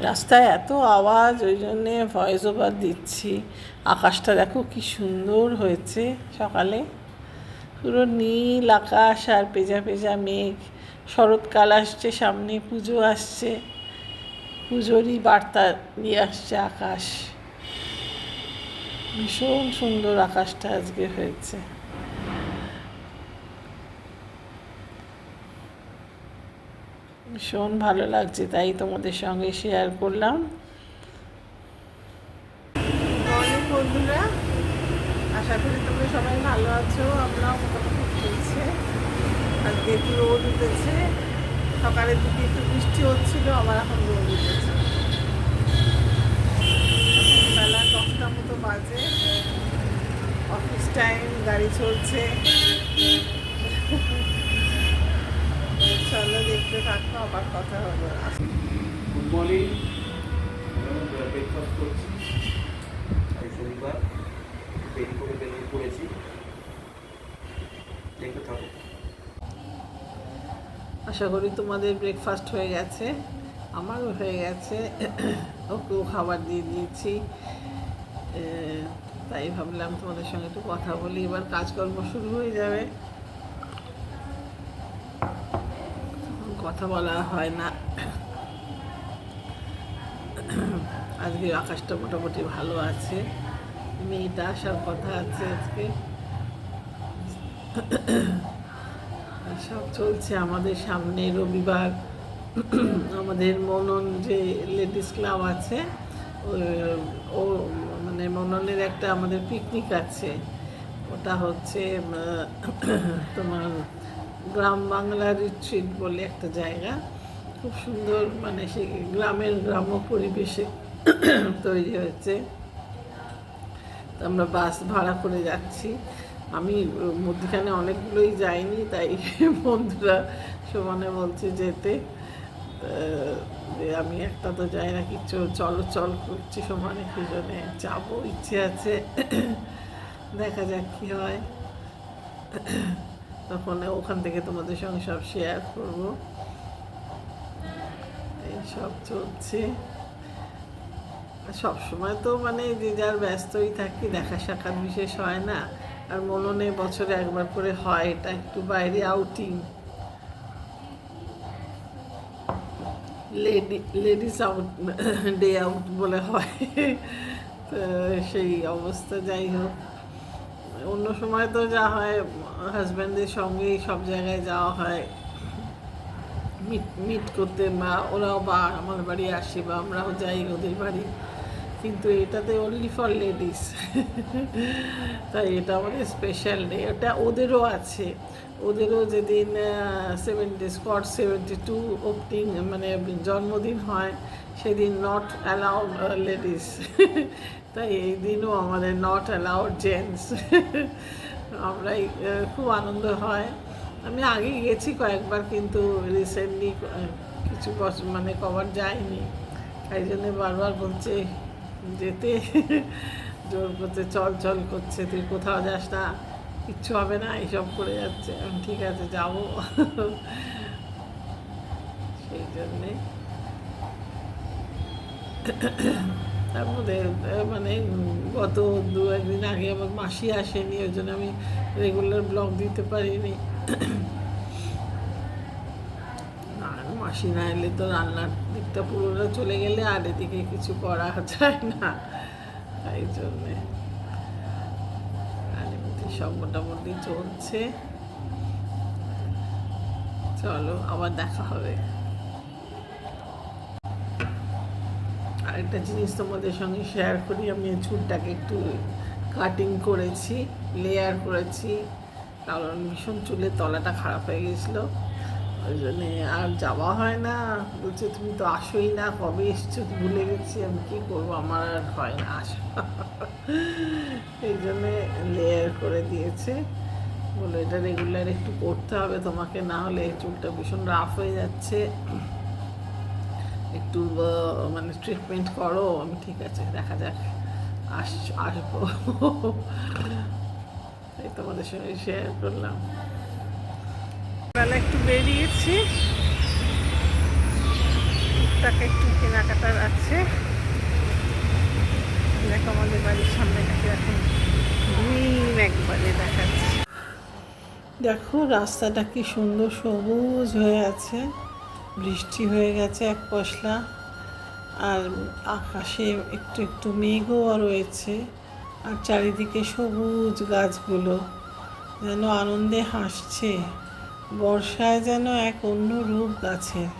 রাস্তায় এত আওয়াজ, ওই জন্যে ভয়েস ওভার দিচ্ছি। আকাশটা দেখো কি সুন্দর হয়েছে সকালে, পুরো নীল আকাশ আর পেঁজা পেঁজা মেঘ। শরৎকাল আসছে সামনে, পুজো আসছে, পুজোরই বার্তা নিয়ে আসছে আকাশ। ভীষণ সুন্দর আকাশটা আজকে হয়েছে। ভীষণ ভালো লাগছে, তাই তোমাদের সঙ্গে শেয়ার করলাম। মর্নিং বন্ধুরা, আশা করি তোমরা সবাই ভালো আছো। আমরাও মোটামুটি চলছে। আজকে একটু রোদ উঠেছে, সকালের দিকে একটু বৃষ্টি হচ্ছিল, আবার এখন রোদ উঠেছে। বেলা 10টা মতো বাজে, অফিস টাইম, গাড়ি চলছে। চলো দেখতে থাকো, আবার কথা হবে। গুড মর্নিং, ব্রেকফাস্ট করছি। আজ শনিবার, দেরি করে বেরিয়ে পড়েছি। দেখতে থাকো। আশা করি তোমাদের ব্রেকফাস্ট হয়ে গেছে, আমারও হয়ে গেছে। ওকেও খাবার দিয়ে দিয়েছি, তাই ভাবলাম তোমাদের সঙ্গে একটু কথা বলি। এবার কাজকর্ম শুরু হয়ে যাবে, কথা বলা হয় না। আজকে আকাশটা মোটামুটি ভালো আছে, মেয়েটা আসার কথা আছে আজকে। সব চলছে আমাদের। সামনে রবিবার আমাদের মনন যে লেডিস ক্লাব আছে, ও মানে মননের একটা আমাদের পিকনিক আছে। ওটা হচ্ছে তোমার গ্রাম বাংলা রিট্রিট বলে একটা জায়গা, খুব সুন্দর, মানে সেই গ্রাম্য পরিবেশে তৈরি হয়েছে। তো আমরা বাস ভাড়া করে যাচ্ছি। আমি মধ্যখানে অনেকগুলোই যাইনি, তাই বন্ধুরা সমানে বলছে যেতে। আমি একটা তো যাই না, কিছু চল করছি সমানে, সেই জন্যে যাবো, ইচ্ছে আছে। দেখা যাক কী হয়। তখন ওখান থেকে তোমাদের সঙ্গে সব শেয়ার করবো। এইসব চলছে। সবসময় তো মানে যে যার ব্যস্তই থাকি, দেখা সাক্ষাৎ বিশেষ হয় না। আর মননে বছরে একবার করে হয়, এটা একটু বাইরে outing, ladies out, day out বলে হয়। তো সেই অবস্থা। যাই হোক, অন্য সময় তো যা হয় হাজব্যান্ডের সঙ্গেই সব জায়গায় যাওয়া হয় মিট করতে, বা ওরাও বা আমার বাড়ি আসে বা আমরাও যাই ওদের বাড়ি। কিন্তু এটাতে অনলি ফর লেডিস, তাই এটা আমাদের স্পেশাল ডে। ওটা ওদেরও আছে, ওদেরও যেদিন 72 ওপেনিং মানে জন্মদিন হয়, সেদিন নট অ্যালাউড লেডিস। তাই এই দিনও আমাদের নট অ্যালাউড জেন্টস। আমরাই খুব আনন্দ হয়। আমি আগে গেছি কয়েকবার, কিন্তু রিসেন্টলি কিছু বছর মানে কবার যায়নি, তাই জন্য বারবার বলছে যেতে, জোর করছে, চল করছে, তুই কোথাও যাস না, কিচ্ছু হবে না, এইসব করে যাচ্ছে। ঠিক আছে, যাবো। সেই জন্যে তার মধ্যে মানে গত 2-1 দিন আগে আমার মাসি আসেনি, ওই জন্য আমি রেগুলার ব্লগ দিতে পারিনি। আর মাসি না এলে তো রান্নার দিকটা পুরোটা চলে গেলে আর এদিকে কিছু করা যায় না, তাই জন্যে। আর এমনি সব মোটামুটি চলছে। চলো, আবার দেখা হবে। আরেকটা জিনিস তোমাদের সঙ্গে শেয়ার করি। আমি চুলটাকে একটু কাটিং করেছি, লেয়ার করেছি, কারণ ভীষণ চুলের তলাটা খারাপ হয়ে গেছিলো। ওই জন্যে আর যাওয়া হয় না। বলছে তুমি তো আসোই না, কবে এসছো ভুলে গেছি। আমি কী করবো, আমার আর হয় না আসা। এই জন্যে লেয়ার করে দিয়েছে, বলে এটা রেগুলার একটু করতে হবে তোমাকে, না হলে চুলটা ভীষণ রাফ হয়ে যাচ্ছে, একটু মানে ট্রিটমেন্ট করো। আমি ঠিক আছে, দেখা যাক, আসবো। তাই তোমাদের সঙ্গে শেয়ার করলাম। বেলা একটু বেরিয়েছি, টুকটাক একটু কেনাকাটার আছে। দেখো আমাদের বাড়ির সামনে থেকে এখন গ্রিন একবারে দেখাচ্ছে। দেখো রাস্তাটা কি সুন্দর সবুজ হয়ে আছে, বৃষ্টি হয়ে গেছে এক পশলা, আর আকাশে একটু একটু মেঘও রয়েছে, আর চারিদিকে সবুজ গাছগুলো যেন আনন্দে হাসছে। বর্ষায় যেন এক অন্য রূপ গাছের,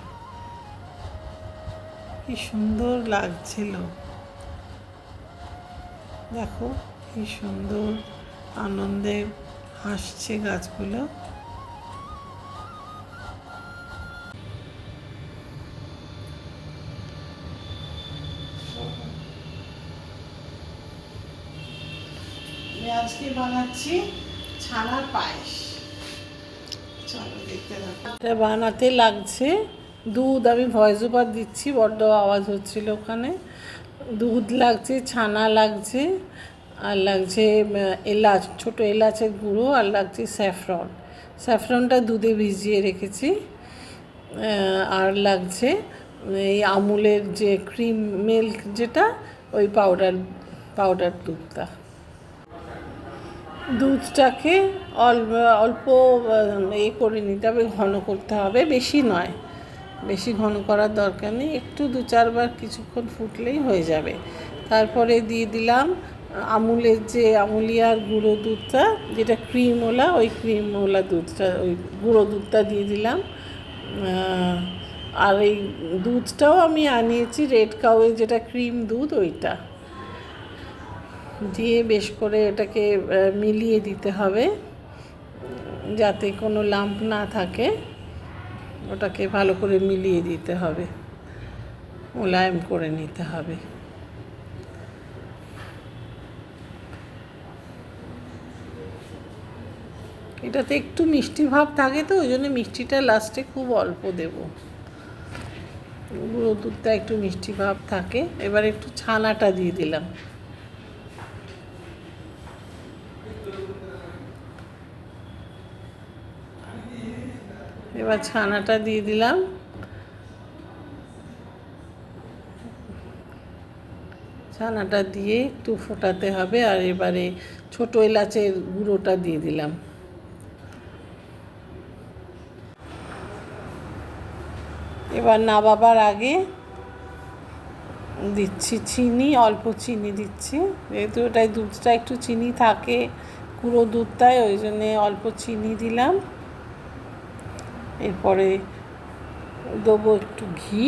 কি সুন্দর লাগছিল। দেখো কি সুন্দর আনন্দে হাসছে গাছগুলো। আজকে বানাচ্ছি ছানার পায়েস। চলো দেখতে থাকো। এটা বানাতে লাগছে দুধ, আমি ভয়েস ওভার দিচ্ছি, বড্ড আওয়াজ হচ্ছিল ওখানে। দুধ লাগছে, ছানা লাগছে, আর লাগছে এলাচ, ছোটো এলাচের গুঁড়ো, আর লাগছে স্যাফরন। স্যাফরনটা দুধে ভিজিয়ে রেখেছি। আর লাগছে এই আমুলের যে ক্রিম মিল্ক, যেটা ওই পাউডার দুধটা। দুধটাকে অল্প করে নিতে হবে, ঘন করতে হবে, বেশি নয়, বেশি ঘন করার দরকার নেই, একটু 2-4 বার কিছুক্ষণ ফুটলেই হয়ে যাবে। তারপরে দিয়ে দিলাম আমুলের যে আমুলিয়ার গুঁড়ো দুধটা, যেটা ক্রিমওয়ালা, ওই ক্রিমওয়ালা দুধটা, ওই গুঁড়ো দুধটা দিয়ে দিলাম। আর এই দুধটাও আমি আনিয়েছি রেড কাউয়ের, যেটা ক্রিম দুধ, ওইটা দিয়ে বেশ করে এটাকে মিলিয়ে দিতে হবে যাতে কোনো লাম্প না থাকে। ওটাকে ভালো করে মিলিয়ে দিতে হবে, মোলায়েম করে নিতে হবে। এটাতে একটু মিষ্টি ভাব থাকে, তো ওই জন্য মিষ্টিটা লাস্টে খুব অল্প দেব। গুঁড়ো দুধটা একটু মিষ্টি ভাব থাকে। এবার একটু ছানাটা দিয়ে দিলাম। এবার ছানাটা দিয়ে দিলাম। ছানাটা দিয়ে একটু ফোটাতে হবে। আর এবারে ছোটো এলাচের গুঁড়োটা দিয়ে দিলাম। এবার নাবাবার আগে দিচ্ছি চিনি, অল্প চিনি দিচ্ছি, যেহেতু ওটাই দুধটা একটু চিনি থাকে গুঁড়ো দুধটায়, ওই জন্যে অল্প চিনি দিলাম। এরপরে দেবো একটু ঘি,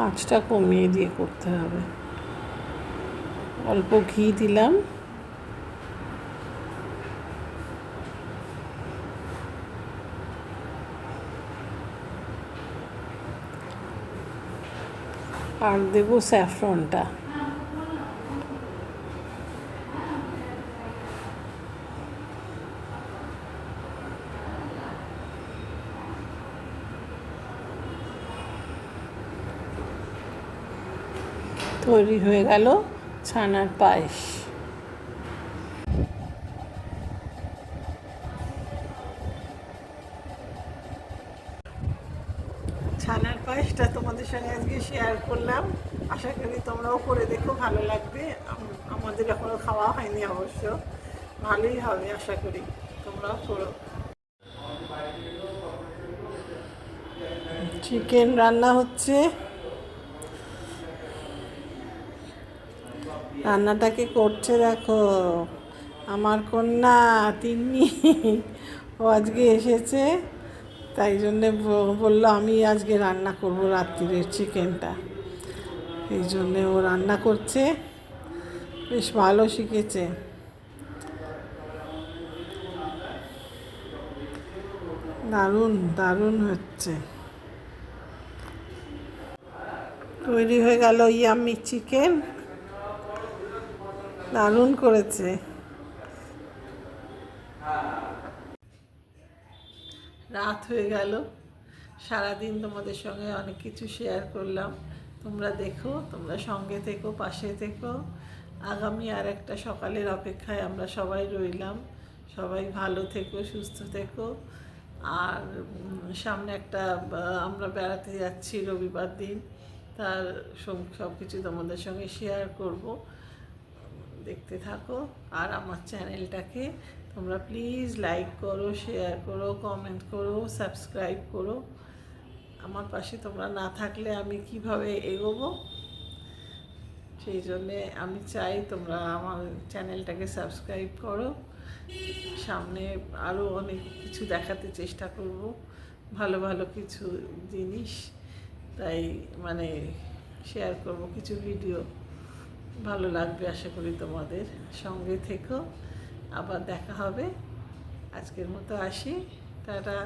আঁচটা কমিয়ে দিয়ে করতে হবে। অল্প ঘি দিলাম। আর দেবো স্যাফরনটা। তৈরি হয়ে গেল ছানার পায়েস। ছানার পায়েসটা তোমাদের সঙ্গে আজকে শেয়ার করলাম। আশা করি তোমরাও করে দেখো, ভালো লাগবে। আমাদের এখনও খাওয়া হয়নি অবশ্য, ভালোই হবে আশা করি, তোমরাও করো। চিকেন রান্না হচ্ছে। রান্নাটাকে করছে দেখো আমার কন্যা তিন্নি। ও আজকে এসেছে, তাই জন্যে বললো আমি আজকে রান্না করব রাত্রিরের চিকেনটা। এই জন্যে ও রান্না করছে, বেশ ভালো শিখেছে। দারুণ দারুণ হচ্ছে। তৈরি হয়ে গেল ইয়াম্মি চিকেন, দারুণ করেছে। রাত হয়ে গেল, সারাদিন তোমাদের সঙ্গে অনেক কিছু শেয়ার করলাম। তোমরা দেখো, তোমরা সঙ্গে থেকো, পাশে থেকো। আগামী আর একটা সকালের অপেক্ষায় আমরা সবাই রইলাম। সবাই ভালো থেকো, সুস্থ থেকো। আর সামনে একটা আমরা বেড়াতে যাচ্ছি রবিবার দিন, তার সব কিছু তোমাদের সঙ্গে শেয়ার করব। দেখতে থাকো। আর আমার চ্যানেলটাকে তোমরা প্লিজ লাইক করো, শেয়ার করো, কমেন্ট করো, সাবস্ক্রাইব করো। আমার পাশে তোমরা না থাকলে আমি কিভাবে এগোবো, সেই জন্যে আমি চাই তোমরা আমার চ্যানেলটাকে সাবস্ক্রাইব করো। সামনে আরও অনেক কিছু দেখাতে চেষ্টা করব, ভালো ভালো কিছু জিনিস, তাই মানে শেয়ার করব কিছু ভিডিও। ভালো লাগবে আশা করি তোমাদের। সঙ্গে থেকো, আবার দেখা হবে। আজকের মতো আসি, টাটা।